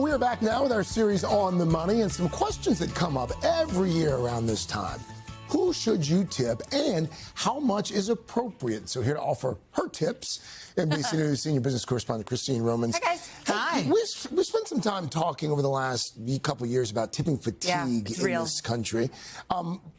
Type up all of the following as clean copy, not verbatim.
We are back now with our series On the Money and some questions that come up every year around this time. Who should you tip and how much is appropriate? So here to offer her tips, NBC News senior business correspondent Christine Romans. Hi, guys. Hi. We spent some time talking over the last couple of years about tipping fatigue in this country.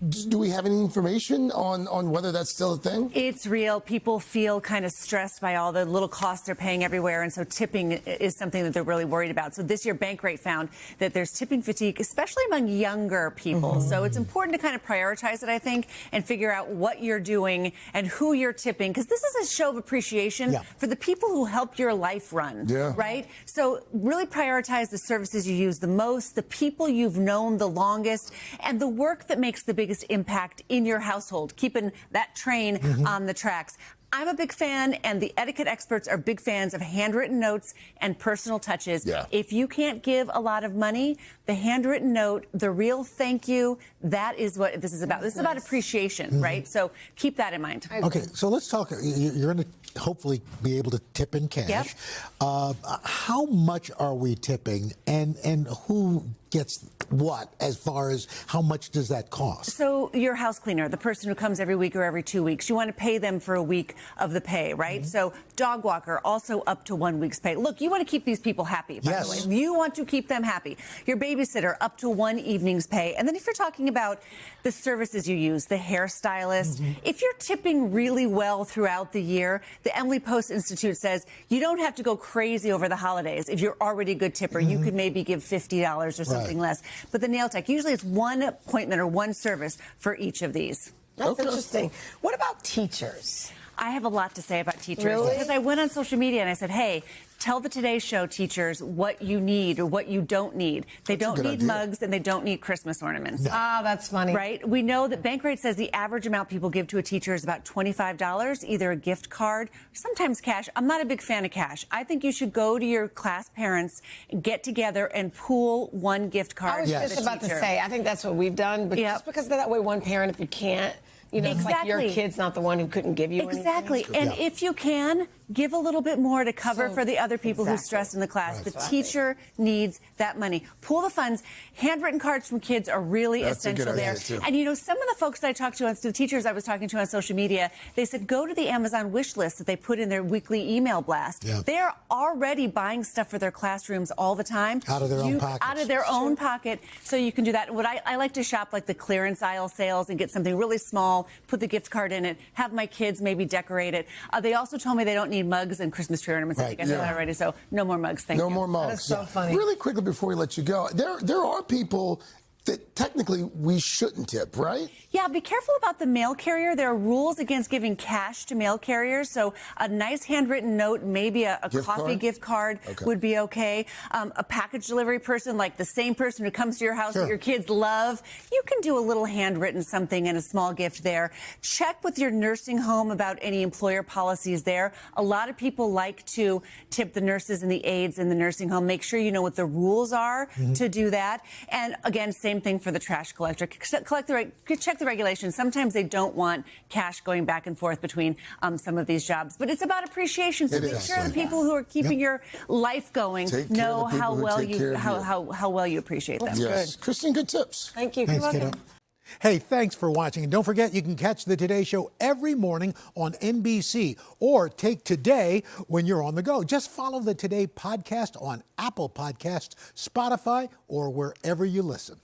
Do we have any information on whether that's still a thing? It's real. People feel kind of stressed by all the little costs they're paying everywhere, and so tipping is something that they're really worried about. So this year, Bankrate found that there's tipping fatigue, especially among younger people. So it's important to kind of prioritize it, I think, and figure out what you're doing and who you're tipping, because this is a show of appreciation for the people who help your life run, right? So really prioritize the services you use the most, the people you've known the longest, and the work that makes the biggest impact in your household, keeping that train on the tracks. I'm a big fan, and the etiquette experts are big fans of handwritten notes and personal touches. If you can't give a lot of money, the handwritten note, the real thank you, that is what this is about. This is about appreciation, right? So keep that in mind. Okay, so let's talk. You're going to hopefully be able to tip in cash. How much are we tipping, and who gets what as far as how much does that cost? So your house cleaner, the person who comes every week or every 2 weeks, you want to pay them for a week of the pay, right? So dog walker, also up to 1 week's pay. Look, you want to keep these people happy, by the way. You want to keep them happy. Your babysitter, up to 1 evening's pay. And then if you're talking about the services you use, the hairstylist, if you're tipping really well throughout the year, the Emily Post Institute says you don't have to go crazy over the holidays. If you're already a good tipper, you could maybe give $50 or something less. But the nail tech, usually it's one appointment or one service for each of these. That's interesting. What about teachers? I have a lot to say about teachers. Because I went on social media and I said, hey, tell the Today Show teachers what you need or what you don't need. They don't need mugs and they don't need Christmas ornaments. Ah, that's funny. Right? We know that Bankrate says the average amount people give to a teacher is about $25, either a gift card, sometimes cash. I'm not a big fan of cash. I think you should go to your class parents, get together and pool one gift card. I was just about to say, I think that's what we've done. But just because that way one parent, if you can't, you know, it's like your kid's not the one who couldn't give you anything. And if you can, give a little bit more to cover for the other people who stress in the class. The teacher needs that money. Pool the funds. Handwritten cards from kids are really essential there. And, you know, some of the folks that I talked to, the teachers I was talking to on social media, they said go to the Amazon wish list that they put in their weekly email blast. They're already buying stuff for their classrooms all the time. Out of their own pockets. Out of their own pocket. So you can do that. What I like to shop like the clearance aisle sales and get something really small, put the gift card in it, have my kids maybe decorate it. They also told me they don't need mugs and Christmas tree ornaments. I think I said that already, so no more mugs, thank you. No more mugs. That is so funny. Really quickly before we let you go, there are people that technically we shouldn't tip, right? Yeah, be careful about the mail carrier. There are rules against giving cash to mail carriers, so a nice handwritten note, maybe a coffee gift card would be okay. A package delivery person, like the same person who comes to your house that your kids love, you can do a little handwritten something and a small gift there. Check with your nursing home about any employer policies there. A lot of people like to tip the nurses and the aides in the nursing home. Make sure you know what the rules are to do that. And again, same thing for the trash collector. Check the regulations. Sometimes they don't want cash going back and forth between some of these jobs. But it's about appreciation. So make sure the people who are keeping your life going know how well you appreciate them. Yes. Christine, good tips. Thank you. Thanks, kiddo. Hey, thanks for watching. And don't forget, you can catch the Today Show every morning on NBC or take Today when you're on the go. Just follow the Today podcast on Apple Podcasts, Spotify, or wherever you listen.